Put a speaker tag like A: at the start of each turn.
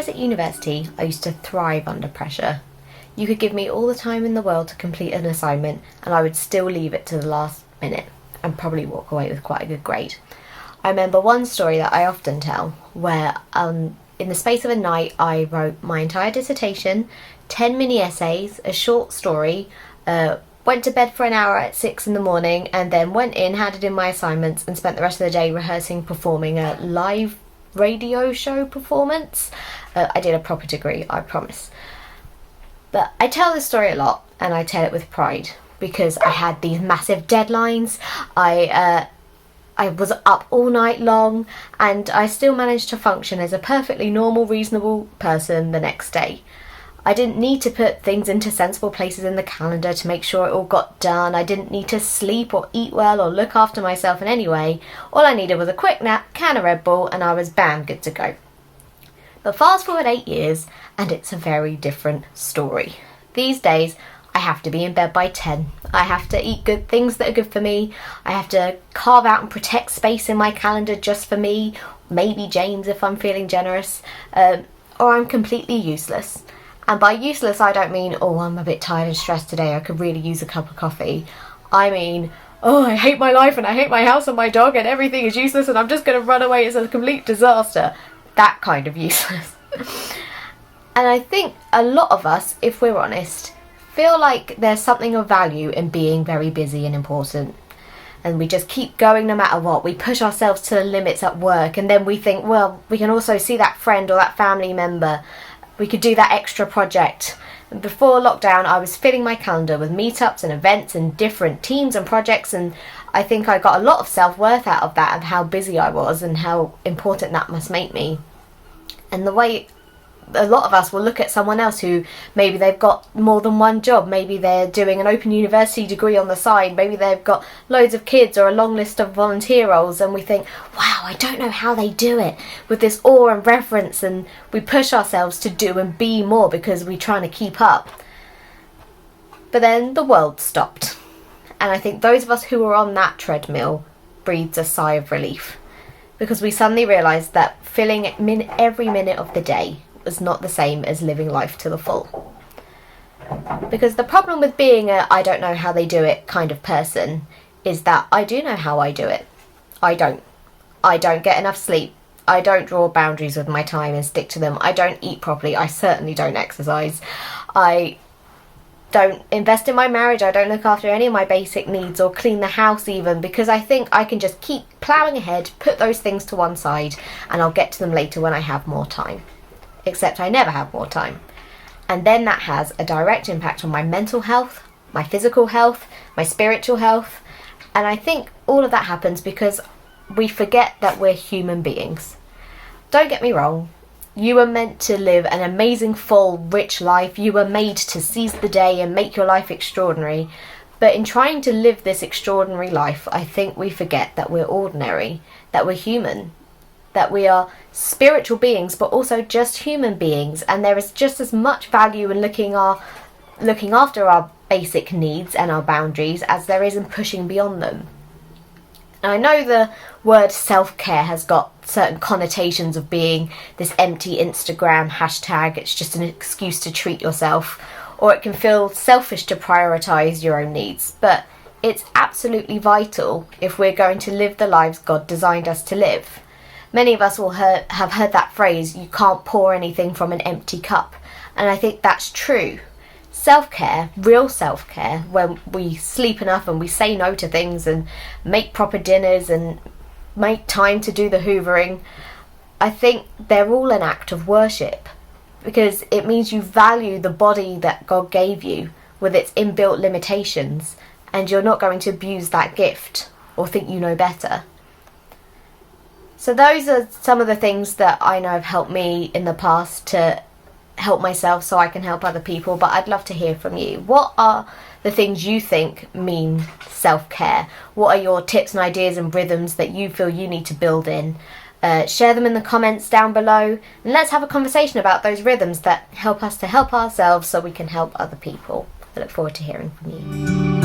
A: was at university, I used to thrive under pressure. You could give me all the time in the world to complete an assignment and I would still leave it to the last minute and probably walk away with quite a good grade. I remember one story that I often tell where in the space of a night I wrote my entire dissertation, 10 mini essays, a short story, went to bed for an hour at 6 in the morning and then went in, handed in my assignments and spent the rest of the day rehearsing performing a live radio show performance. I did a proper degree, I promise. But I tell this story a lot and I tell it with pride because I had these massive deadlines. I was up all night long and I still managed to function as a perfectly normal, reasonable person the next day. I didn't need to put things into sensible places in the calendar to make sure it all got done. I didn't need to sleep or eat well or look after myself in any way. All I needed was a quick nap, can of Red Bull, and I was bam, good to go. But fast forward 8 years and it's a very different story. These days, I have to be in bed by 10. I have to eat good things that are good for me. I have to carve out and protect space in my calendar just for me, maybe James if I'm feeling generous, or I'm completely useless. And by useless, I don't mean, oh, I'm a bit tired and stressed today, I could really use a cup of coffee. I mean, oh, I hate my life and I hate my house and my dog and everything is useless and I'm just going to run away, it's a complete disaster. That kind of useless. And I think a lot of us, if we're honest, feel like there's something of value in being very busy and important. And we just keep going no matter what. We push ourselves to the limits at work and then we think, well, we can also see that friend or that family member. We could do that extra project. Before lockdown, I was filling my calendar with meetups and events and different teams and projects, and I think I got a lot of self-worth out of that, of how busy I was and how important that must make me. And the way a lot of us will look at someone else who maybe they've got more than one job, maybe they're doing an open university degree on the side, maybe they've got loads of kids or a long list of volunteer roles, and we think, wow, I don't know how they do it, with this awe and reverence, and we push ourselves to do and be more because we're trying to keep up. But then the world stopped, and I think those of us who were on that treadmill breathed a sigh of relief, because we suddenly realised that filling every minute of the day was not the same as living life to the full. Because the problem with being a I don't know how they do it kind of person is that I do know how I do it. I don't get enough sleep. I don't draw boundaries with my time and stick to them. I don't eat properly. I certainly don't exercise. I don't invest in my marriage. I don't look after any of my basic needs or clean the house even, because I think I can just keep ploughing ahead, put those things to one side, and I'll get to them later when I have more time. Except I never have more time. And then that has a direct impact on my mental health, my physical health, my spiritual health. And I think all of that happens because we forget that we're human beings. Don't get me wrong. You were meant to live an amazing, full, rich life. You were made to seize the day and make your life extraordinary. But in trying to live this extraordinary life, I think we forget that we're ordinary, that we're human, that we are spiritual beings but also just human beings, and there is just as much value in looking after our basic needs and our boundaries as there is in pushing beyond them. And I know the word self-care has got certain connotations of being this empty Instagram hashtag, it's just an excuse to treat yourself, or it can feel selfish to prioritise your own needs, but it's absolutely vital if we're going to live the lives God designed us to live. Many of us will have heard that phrase, you can't pour anything from an empty cup. And I think that's true. Self-care, real self-care, when we sleep enough and we say no to things and make proper dinners and make time to do the hoovering, I think they're all an act of worship. Because it means you value the body that God gave you with its inbuilt limitations, and you're not going to abuse that gift or think you know better. So those are some of the things that I know have helped me in the past to help myself so I can help other people, but I'd love to hear from you. What are the things you think mean self-care? What are your tips and ideas and rhythms that you feel you need to build in? Share them in the comments down below, and let's have a conversation about those rhythms that help us to help ourselves so we can help other people. I look forward to hearing from you.